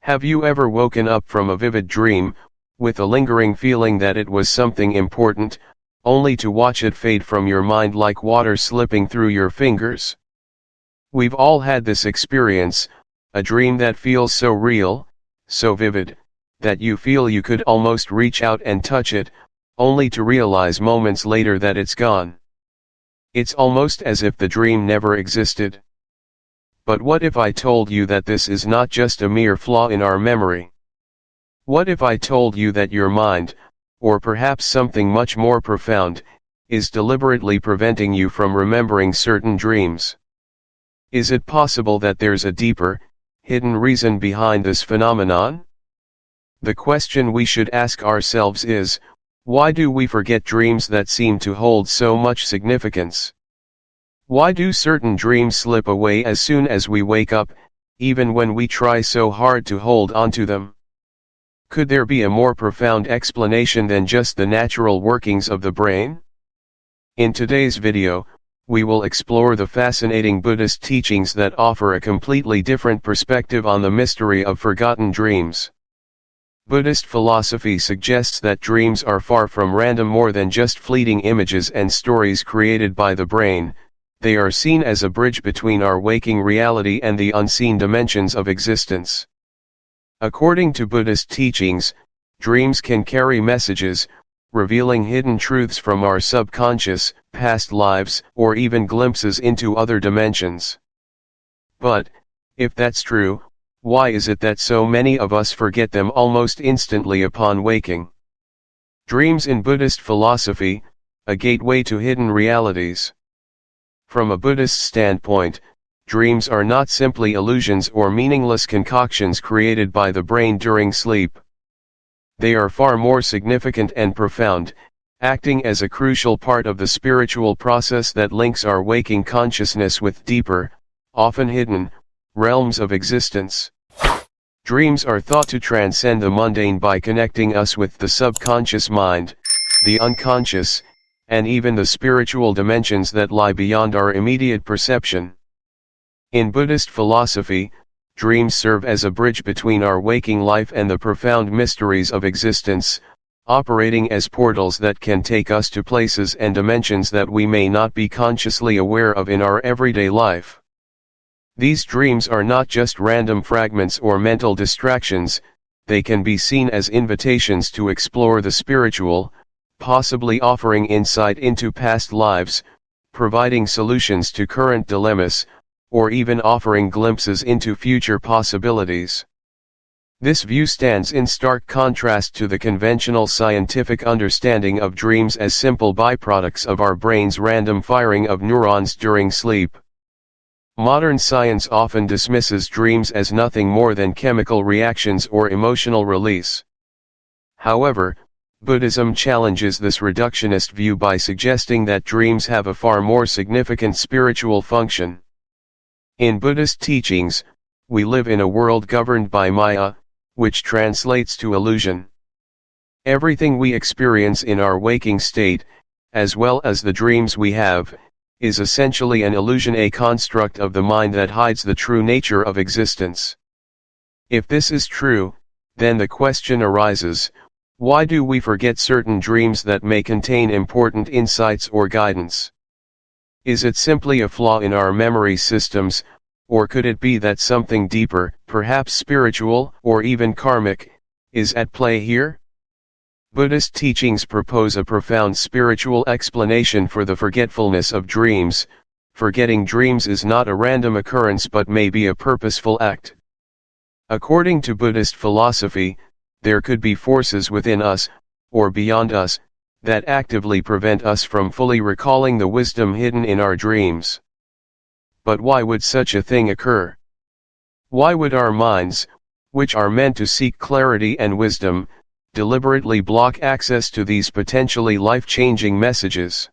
Have you ever woken up from a vivid dream, with a lingering feeling that it was something important, only to watch it fade from your mind like water slipping through your fingers? We've all had this experience, a dream that feels so real, so vivid, that you feel you could almost reach out and touch it, only to realize moments later that it's gone. It's almost as if the dream never existed. But what if I told you that this is not just a mere flaw in our memory? What if I told you that your mind, or perhaps something much more profound, is deliberately preventing you from remembering certain dreams? Is it possible that there's a deeper, hidden reason behind this phenomenon? The question we should ask ourselves is, why do we forget dreams that seem to hold so much significance? Why do certain dreams slip away as soon as we wake up, even when we try so hard to hold onto them? Could there be a more profound explanation than just the natural workings of the brain? In today's video, we will explore the fascinating Buddhist teachings that offer a completely different perspective on the mystery of forgotten dreams. Buddhist philosophy suggests that dreams are far from random, more than just fleeting images and stories created by the brain. They are seen as a bridge between our waking reality and the unseen dimensions of existence. According to Buddhist teachings, dreams can carry messages, revealing hidden truths from our subconscious, past lives, or even glimpses into other dimensions. But, if that's true, why is it that so many of us forget them almost instantly upon waking? Dreams in Buddhist philosophy, a gateway to hidden realities. From a Buddhist standpoint, dreams are not simply illusions or meaningless concoctions created by the brain during sleep. They are far more significant and profound, acting as a crucial part of the spiritual process that links our waking consciousness with deeper, often hidden, realms of existence. Dreams are thought to transcend the mundane by connecting us with the subconscious mind, the unconscious, and even the spiritual dimensions that lie beyond our immediate perception. In Buddhist philosophy, dreams serve as a bridge between our waking life and the profound mysteries of existence, operating as portals that can take us to places and dimensions that we may not be consciously aware of in our everyday life. These dreams are not just random fragments or mental distractions, they can be seen as invitations to explore the spiritual, possibly offering insight into past lives, providing solutions to current dilemmas, or even offering glimpses into future possibilities. This view stands in stark contrast to the conventional scientific understanding of dreams as simple byproducts of our brain's random firing of neurons during sleep. Modern science often dismisses dreams as nothing more than chemical reactions or emotional release. However, Buddhism challenges this reductionist view by suggesting that dreams have a far more significant spiritual function. In Buddhist teachings, we live in a world governed by Maya, which translates to illusion. Everything we experience in our waking state, as well as the dreams we have, is essentially an illusion, a construct of the mind that hides the true nature of existence. If this is true, then the question arises, why do we forget certain dreams that may contain important insights or guidance? Is it simply a flaw in our memory systems, or could it be that something deeper, perhaps spiritual or even karmic, is at play here? Buddhist teachings propose a profound spiritual explanation for the forgetfulness of dreams. Forgetting dreams is not a random occurrence but may be a purposeful act. According to Buddhist philosophy, there could be forces within us, or beyond us, that actively prevent us from fully recalling the wisdom hidden in our dreams. But why would such a thing occur? Why would our minds, which are meant to seek clarity and wisdom, deliberately block access to these potentially life-changing messages?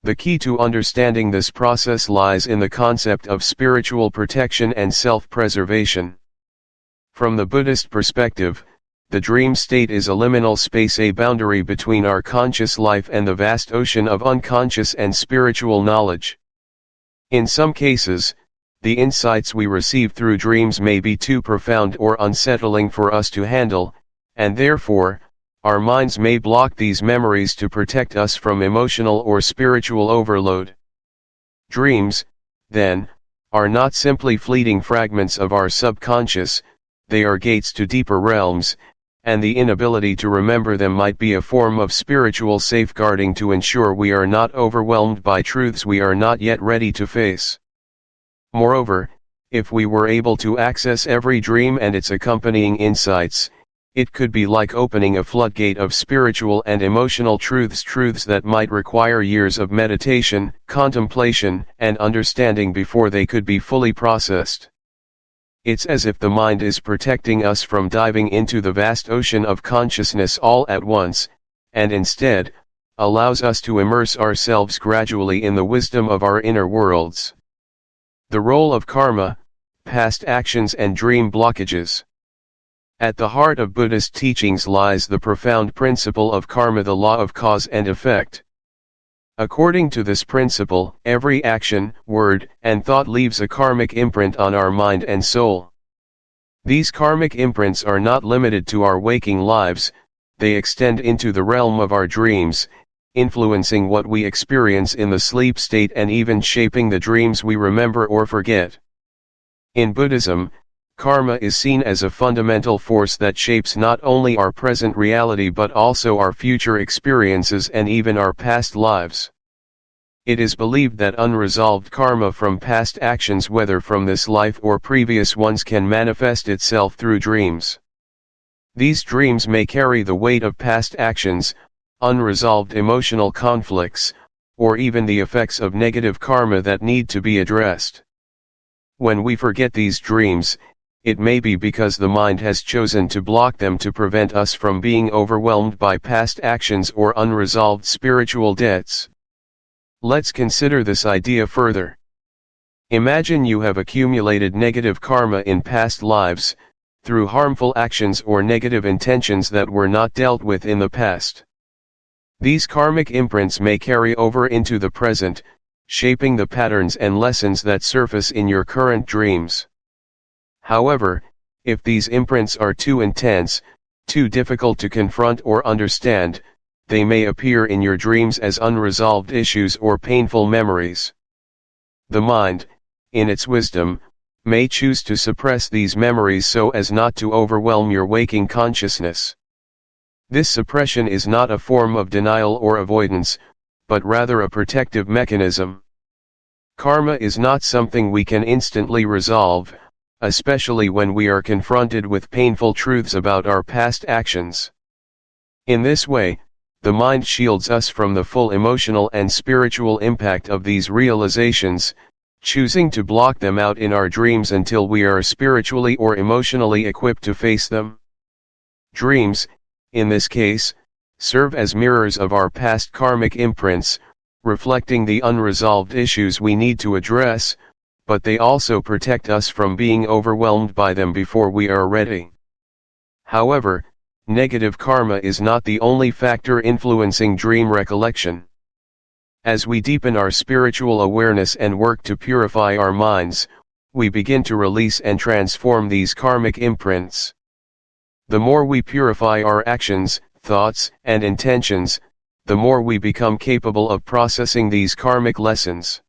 The key to understanding this process lies in the concept of spiritual protection and self-preservation. From the Buddhist perspective, the dream state is a liminal space, a boundary between our conscious life and the vast ocean of unconscious and spiritual knowledge. In some cases, the insights we receive through dreams may be too profound or unsettling for us to handle, and therefore, our minds may block these memories to protect us from emotional or spiritual overload. Dreams, then, are not simply fleeting fragments of our subconscious, they are gates to deeper realms, and the inability to remember them might be a form of spiritual safeguarding to ensure we are not overwhelmed by truths we are not yet ready to face. Moreover, if we were able to access every dream and its accompanying insights, it could be like opening a floodgate of spiritual and emotional truths that might require years of meditation, contemplation, and understanding before they could be fully processed. It's as if the mind is protecting us from diving into the vast ocean of consciousness all at once, and instead, allows us to immerse ourselves gradually in the wisdom of our inner worlds. The role of karma, past actions and dream blockages. At the heart of Buddhist teachings lies the profound principle of karma, the law of cause and effect. According to this principle, every action, word, and thought leaves a karmic imprint on our mind and soul. These karmic imprints are not limited to our waking lives, they extend into the realm of our dreams, influencing what we experience in the sleep state and even shaping the dreams we remember or forget. In Buddhism, karma is seen as a fundamental force that shapes not only our present reality but also our future experiences and even our past lives. It is believed that unresolved karma from past actions, whether from this life or previous ones, can manifest itself through dreams. These dreams may carry the weight of past actions, unresolved emotional conflicts, or even the effects of negative karma that need to be addressed. When we forget these dreams, it may be because the mind has chosen to block them to prevent us from being overwhelmed by past actions or unresolved spiritual debts. Let's consider this idea further. Imagine you have accumulated negative karma in past lives, through harmful actions or negative intentions that were not dealt with in the past. These karmic imprints may carry over into the present, shaping the patterns and lessons that surface in your current dreams. However, if these imprints are too intense, too difficult to confront or understand, they may appear in your dreams as unresolved issues or painful memories. The mind, in its wisdom, may choose to suppress these memories so as not to overwhelm your waking consciousness. This suppression is not a form of denial or avoidance, but rather a protective mechanism. Karma is not something we can instantly resolve, especially when we are confronted with painful truths about our past actions. In this way, the mind shields us from the full emotional and spiritual impact of these realizations, choosing to block them out in our dreams until we are spiritually or emotionally equipped to face them. Dreams, in this case, serve as mirrors of our past karmic imprints, reflecting the unresolved issues we need to address, but they also protect us from being overwhelmed by them before we are ready. However, negative karma is not the only factor influencing dream recollection. As we deepen our spiritual awareness and work to purify our minds, we begin to release and transform these karmic imprints. The more we purify our actions, thoughts, and intentions, the more we become capable of processing these karmic lessons.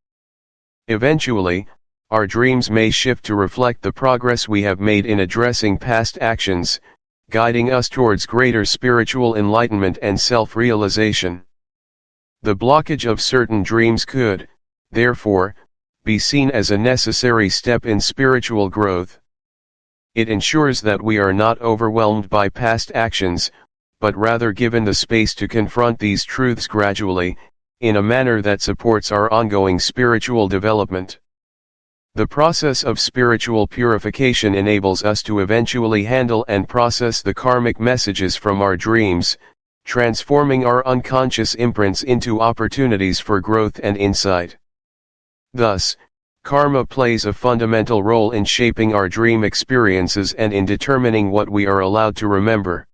Eventually, our dreams may shift to reflect the progress we have made in addressing past actions, guiding us towards greater spiritual enlightenment and self-realization. The blockage of certain dreams could, therefore, be seen as a necessary step in spiritual growth. It ensures that we are not overwhelmed by past actions, but rather given the space to confront these truths gradually, in a manner that supports our ongoing spiritual development. The process of spiritual purification enables us to eventually handle and process the karmic messages from our dreams, transforming our unconscious imprints into opportunities for growth and insight. Thus, karma plays a fundamental role in shaping our dream experiences and in determining what we are allowed to remember.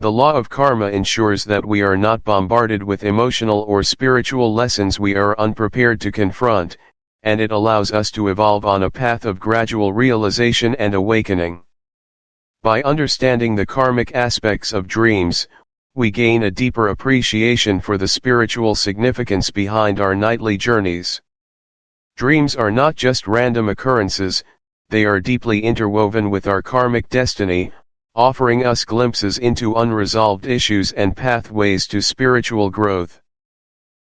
The law of karma ensures that we are not bombarded with emotional or spiritual lessons we are unprepared to confront, and it allows us to evolve on a path of gradual realization and awakening. By understanding the karmic aspects of dreams, we gain a deeper appreciation for the spiritual significance behind our nightly journeys. Dreams are not just random occurrences, they are deeply interwoven with our karmic destiny, offering us glimpses into unresolved issues and pathways to spiritual growth.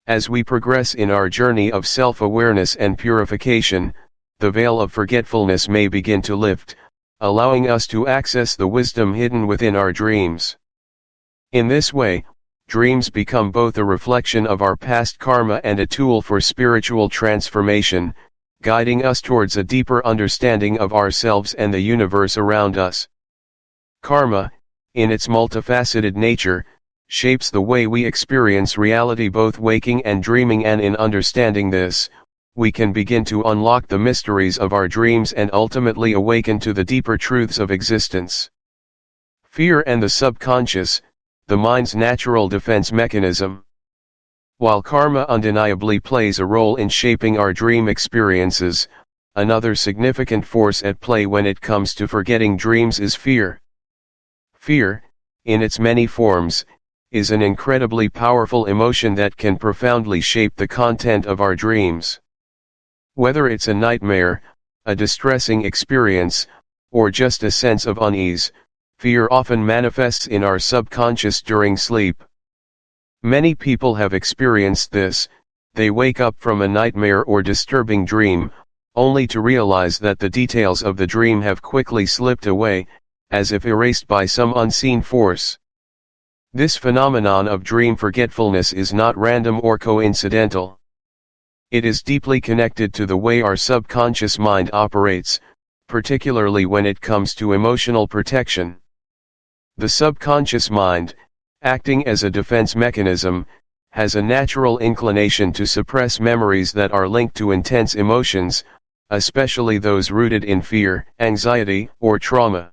As we progress in our journey of self-awareness and purification, the veil of forgetfulness may begin to lift, allowing us to access the wisdom hidden within our dreams. In this way, dreams become both a reflection of our past karma and a tool for spiritual transformation, guiding us towards a deeper understanding of ourselves and the universe around us. Karma, in its multifaceted nature, shapes the way we experience reality both waking and dreaming, and in understanding this, we can begin to unlock the mysteries of our dreams and ultimately awaken to the deeper truths of existence. Fear and the subconscious, the mind's natural defense mechanism. While karma undeniably plays a role in shaping our dream experiences, another significant force at play when it comes to forgetting dreams is fear. Fear, in its many forms, is an incredibly powerful emotion that can profoundly shape the content of our dreams. Whether it's a nightmare, a distressing experience, or just a sense of unease, fear often manifests in our subconscious during sleep. Many people have experienced this. They wake up from a nightmare or disturbing dream, only to realize that the details of the dream have quickly slipped away, as if erased by some unseen force. This phenomenon of dream forgetfulness is not random or coincidental. It is deeply connected to the way our subconscious mind operates, particularly when it comes to emotional protection. The subconscious mind, acting as a defense mechanism, has a natural inclination to suppress memories that are linked to intense emotions, especially those rooted in fear, anxiety, or trauma.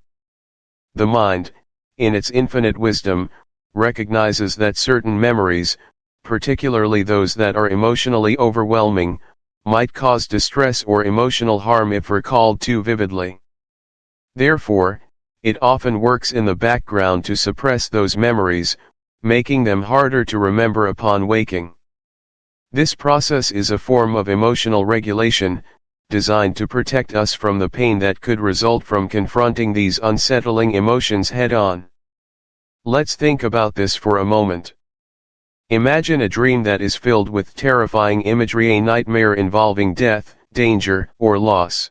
The mind, in its infinite wisdom, recognizes that certain memories, particularly those that are emotionally overwhelming, might cause distress or emotional harm if recalled too vividly. Therefore, it often works in the background to suppress those memories, making them harder to remember upon waking. This process is a form of emotional regulation, designed to protect us from the pain that could result from confronting these unsettling emotions head-on. Let's think about this for a moment. Imagine a dream that is filled with terrifying imagery, a nightmare involving death, danger, or loss.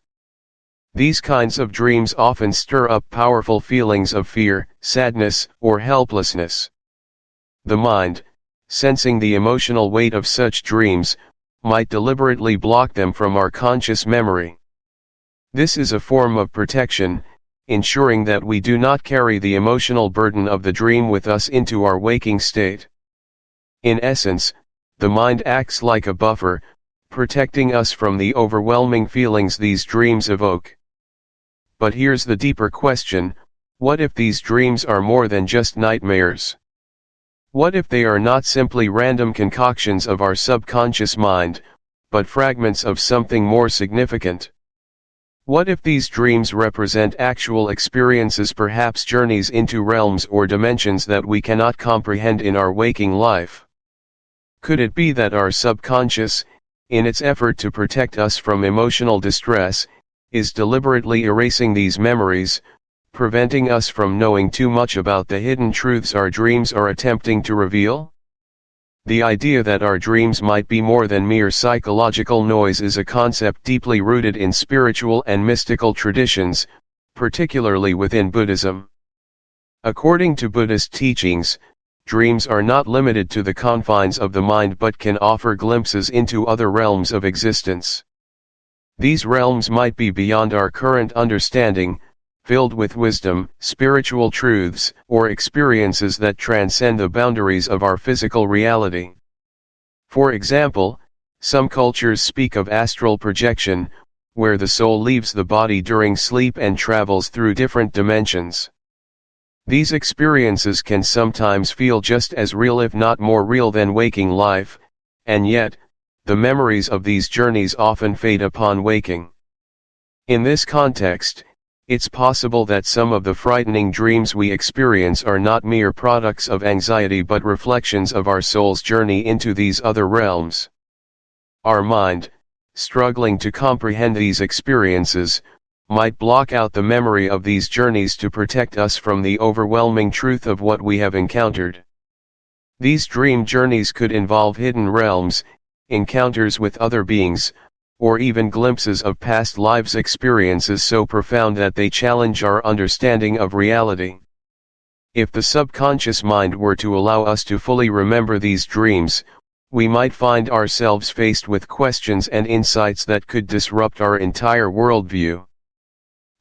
These kinds of dreams often stir up powerful feelings of fear, sadness, or helplessness. The mind, sensing the emotional weight of such dreams, might deliberately block them from our conscious memory. This is a form of protection, ensuring that we do not carry the emotional burden of the dream with us into our waking state. In essence, the mind acts like a buffer, protecting us from the overwhelming feelings these dreams evoke. But here's the deeper question: what if these dreams are more than just nightmares? What if they are not simply random concoctions of our subconscious mind, but fragments of something more significant? What if these dreams represent actual experiences, perhaps journeys into realms or dimensions that we cannot comprehend in our waking life? Could it be that our subconscious, in its effort to protect us from emotional distress, is deliberately erasing these memories, preventing us from knowing too much about the hidden truths our dreams are attempting to reveal? The idea that our dreams might be more than mere psychological noise is a concept deeply rooted in spiritual and mystical traditions, particularly within Buddhism. According to Buddhist teachings, dreams are not limited to the confines of the mind but can offer glimpses into other realms of existence. These realms might be beyond our current understanding, filled with wisdom, spiritual truths, or experiences that transcend the boundaries of our physical reality. For example, some cultures speak of astral projection, where the soul leaves the body during sleep and travels through different dimensions. These experiences can sometimes feel just as real, if not more real, than waking life, and yet, the memories of these journeys often fade upon waking. In this context, it's possible that some of the frightening dreams we experience are not mere products of anxiety but reflections of our soul's journey into these other realms. Our mind, struggling to comprehend these experiences, might block out the memory of these journeys to protect us from the overwhelming truth of what we have encountered. These dream journeys could involve hidden realms, encounters with other beings, or even glimpses of past lives' experiences so profound that they challenge our understanding of reality. If the subconscious mind were to allow us to fully remember these dreams, we might find ourselves faced with questions and insights that could disrupt our entire worldview.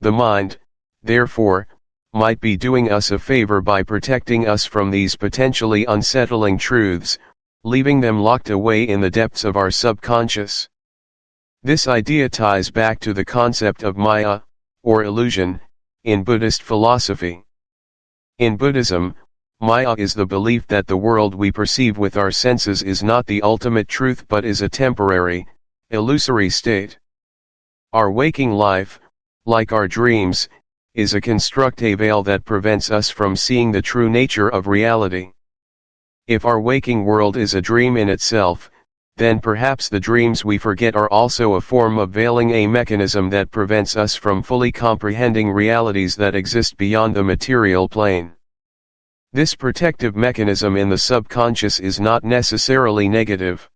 The mind, therefore, might be doing us a favor by protecting us from these potentially unsettling truths, leaving them locked away in the depths of our subconscious. This idea ties back to the concept of Maya, or illusion, in Buddhist philosophy. In Buddhism, Maya is the belief that the world we perceive with our senses is not the ultimate truth but is a temporary, illusory state. Our waking life, like our dreams, is a constructed veil that prevents us from seeing the true nature of reality. If our waking world is a dream in itself, then perhaps the dreams we forget are also a form of veiling, a mechanism that prevents us from fully comprehending realities that exist beyond the material plane. This protective mechanism in the subconscious is not necessarily negative.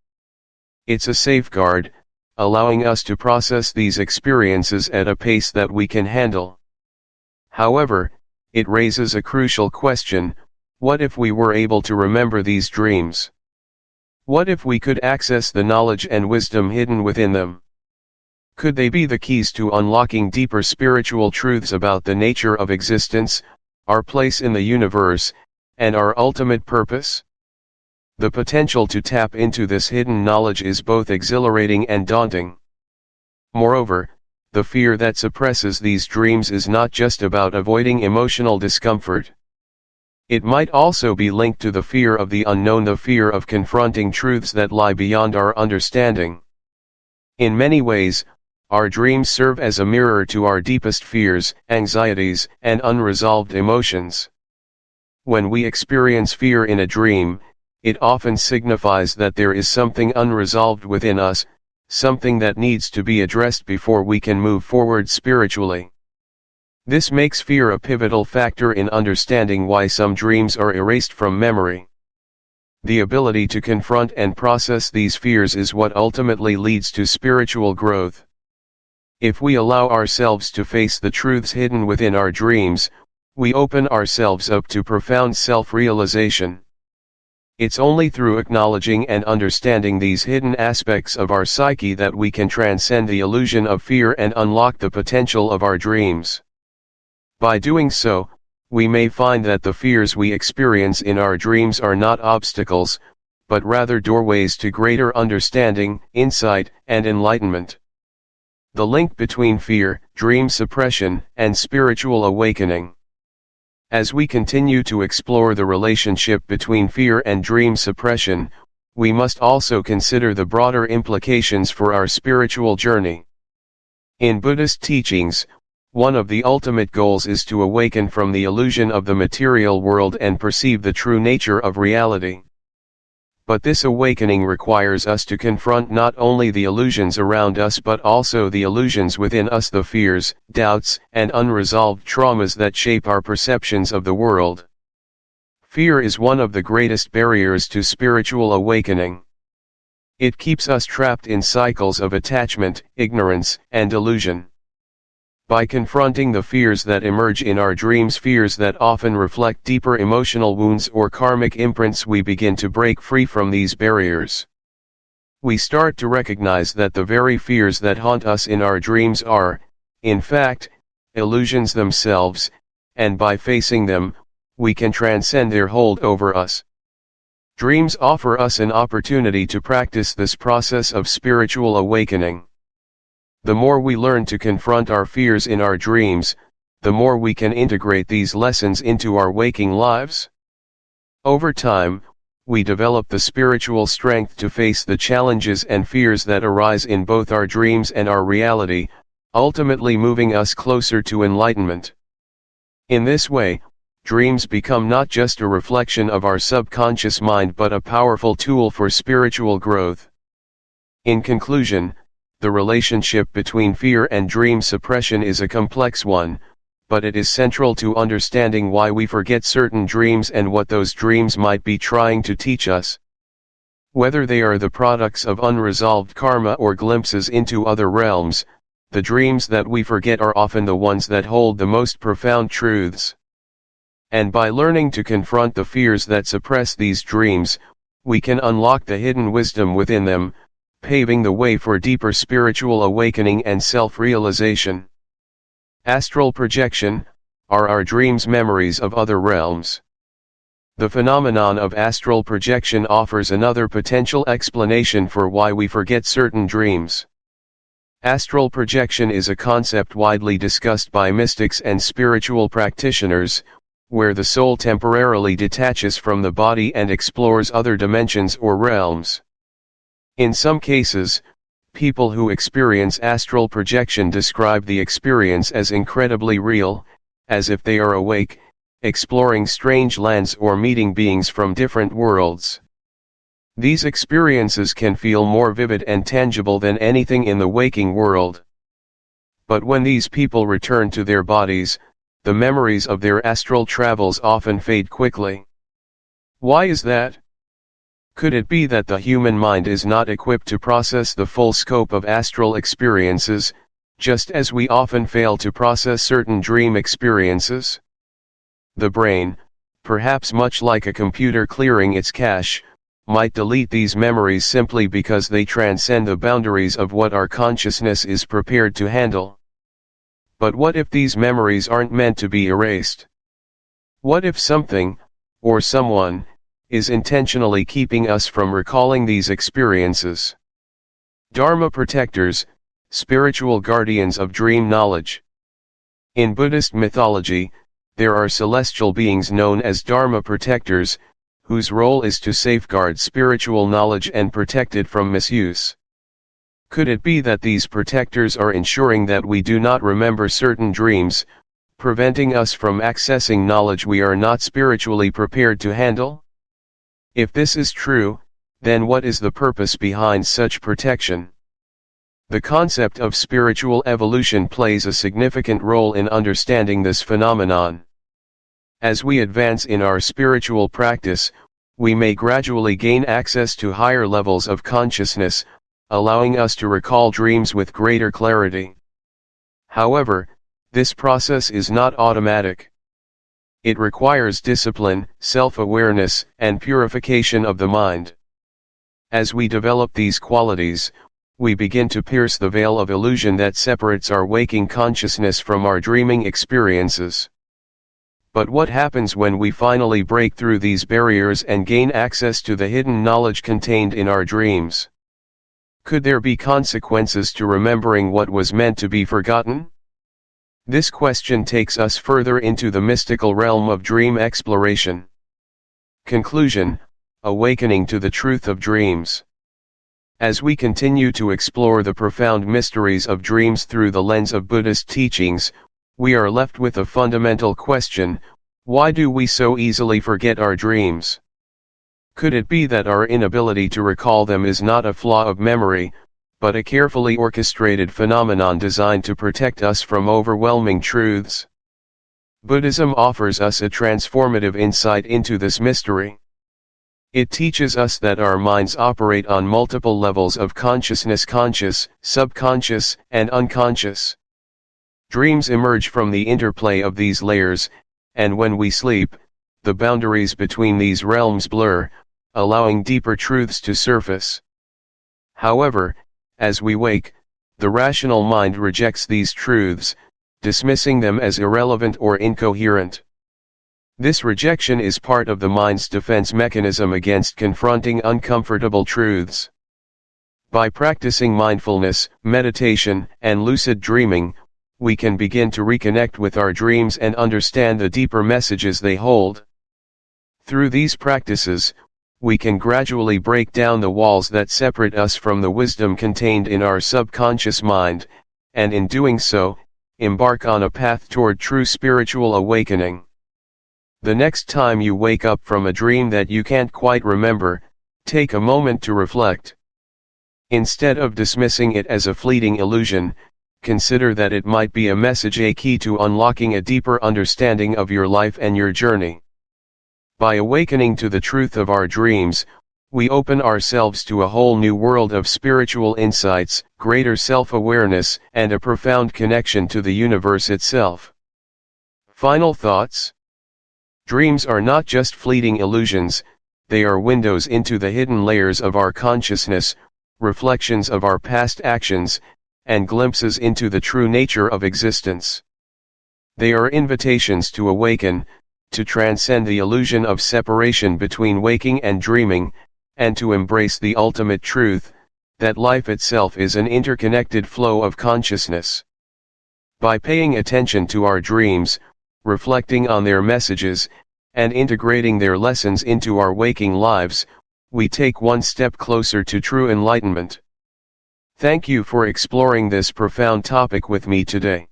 It's a safeguard, allowing us to process these experiences at a pace that we can handle. However, it raises a crucial question: what if we were able to remember these dreams? What if we could access the knowledge and wisdom hidden within them? Could they be the keys to unlocking deeper spiritual truths about the nature of existence, our place in the universe, and our ultimate purpose? The potential to tap into this hidden knowledge is both exhilarating and daunting. Moreover, the fear that suppresses these dreams is not just about avoiding emotional discomfort. It might also be linked to the fear of the unknown, the fear of confronting truths that lie beyond our understanding. In many ways, our dreams serve as a mirror to our deepest fears, anxieties, and unresolved emotions. When we experience fear in a dream, it often signifies that there is something unresolved within us, something that needs to be addressed before we can move forward spiritually. This makes fear a pivotal factor in understanding why some dreams are erased from memory. The ability to confront and process these fears is what ultimately leads to spiritual growth. If we allow ourselves to face the truths hidden within our dreams, we open ourselves up to profound self-realization. It's only through acknowledging and understanding these hidden aspects of our psyche that we can transcend the illusion of fear and unlock the potential of our dreams. By doing so, we may find that the fears we experience in our dreams are not obstacles, but rather doorways to greater understanding, insight, and enlightenment. The link between fear, dream suppression, and spiritual awakening. As we continue to explore the relationship between fear and dream suppression, we must also consider the broader implications for our spiritual journey. In Buddhist teachings, one of the ultimate goals is to awaken from the illusion of the material world and perceive the true nature of reality. But this awakening requires us to confront not only the illusions around us but also the illusions within us, the fears, doubts, and unresolved traumas that shape our perceptions of the world. Fear is one of the greatest barriers to spiritual awakening. It keeps us trapped in cycles of attachment, ignorance, and illusion. By confronting the fears that emerge in our dreams, fears that often reflect deeper emotional wounds or karmic imprints, we begin to break free from these barriers. We start to recognize that the very fears that haunt us in our dreams are, in fact, illusions themselves, and by facing them, we can transcend their hold over us. Dreams offer us an opportunity to practice this process of spiritual awakening. The more we learn to confront our fears in our dreams, the more we can integrate these lessons into our waking lives. Over time, we develop the spiritual strength to face the challenges and fears that arise in both our dreams and our reality, ultimately moving us closer to enlightenment. In this way, dreams become not just a reflection of our subconscious mind but a powerful tool for spiritual growth. In conclusion, the relationship between fear and dream suppression is a complex one, but it is central to understanding why we forget certain dreams and what those dreams might be trying to teach us. Whether they are the products of unresolved karma or glimpses into other realms, the dreams that we forget are often the ones that hold the most profound truths. And by learning to confront the fears that suppress these dreams, we can unlock the hidden wisdom within them, paving the way for deeper spiritual awakening and self-realization. Astral projection: are our dreams memories of other realms? The phenomenon of astral projection offers another potential explanation for why we forget certain dreams. Astral projection is a concept widely discussed by mystics and spiritual practitioners, where the soul temporarily detaches from the body and explores other dimensions or realms. In some cases, people who experience astral projection describe the experience as incredibly real, as if they are awake, exploring strange lands or meeting beings from different worlds. These experiences can feel more vivid and tangible than anything in the waking world. But when these people return to their bodies, the memories of their astral travels often fade quickly. Why is that? Could it be that the human mind is not equipped to process the full scope of astral experiences, just as we often fail to process certain dream experiences? The brain, perhaps much like a computer clearing its cache, might delete these memories simply because they transcend the boundaries of what our consciousness is prepared to handle. But what if these memories aren't meant to be erased? What if something, or someone, is intentionally keeping us from recalling these experiences? Dharma protectors, spiritual guardians of dream knowledge. In Buddhist mythology, there are celestial beings known as Dharma protectors, whose role is to safeguard spiritual knowledge and protect it from misuse. Could it be that these protectors are ensuring that we do not remember certain dreams, preventing us from accessing knowledge we are not spiritually prepared to handle? If this is true, then what is the purpose behind such protection? The concept of spiritual evolution plays a significant role in understanding this phenomenon. As we advance in our spiritual practice, we may gradually gain access to higher levels of consciousness, allowing us to recall dreams with greater clarity. However, this process is not automatic. It requires discipline, self-awareness, and purification of the mind. As we develop these qualities, we begin to pierce the veil of illusion that separates our waking consciousness from our dreaming experiences. But what happens when we finally break through these barriers and gain access to the hidden knowledge contained in our dreams? Could there be consequences to remembering what was meant to be forgotten? This question takes us further into the mystical realm of dream exploration. Conclusion: awakening to the truth of dreams. As we continue to explore the profound mysteries of dreams through the lens of Buddhist teachings, we are left with a fundamental question: why do we so easily forget our dreams? Could it be that our inability to recall them is not a flaw of memory, but a carefully orchestrated phenomenon designed to protect us from overwhelming truths? Buddhism offers us a transformative insight into this mystery. It teaches us that our minds operate on multiple levels of consciousness: conscious, subconscious, and unconscious. Dreams emerge from the interplay of these layers, and when we sleep, the boundaries between these realms blur, allowing deeper truths to surface. However, as we wake, the rational mind rejects these truths, dismissing them as irrelevant or incoherent. This rejection is part of the mind's defense mechanism against confronting uncomfortable truths. By practicing mindfulness, meditation, and lucid dreaming, we can begin to reconnect with our dreams and understand the deeper messages they hold. Through these practices, we can gradually break down the walls that separate us from the wisdom contained in our subconscious mind, and in doing so, embark on a path toward true spiritual awakening. The next time you wake up from a dream that you can't quite remember, take a moment to reflect. Instead of dismissing it as a fleeting illusion, consider that it might be a message, a key to unlocking a deeper understanding of your life and your journey. By awakening to the truth of our dreams, we open ourselves to a whole new world of spiritual insights, greater self-awareness, and a profound connection to the universe itself. Final thoughts? Dreams are not just fleeting illusions, they are windows into the hidden layers of our consciousness, reflections of our past actions, and glimpses into the true nature of existence. They are invitations to awaken, to transcend the illusion of separation between waking and dreaming, and to embrace the ultimate truth, that life itself is an interconnected flow of consciousness. By paying attention to our dreams, reflecting on their messages, and integrating their lessons into our waking lives, we take one step closer to true enlightenment. Thank you for exploring this profound topic with me today.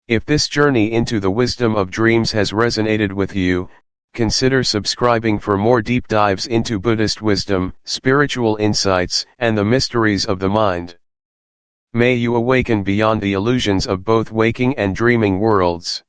If this journey into the wisdom of dreams has resonated with you, consider subscribing for more deep dives into Buddhist wisdom, spiritual insights, and the mysteries of the mind. May you awaken beyond the illusions of both waking and dreaming worlds.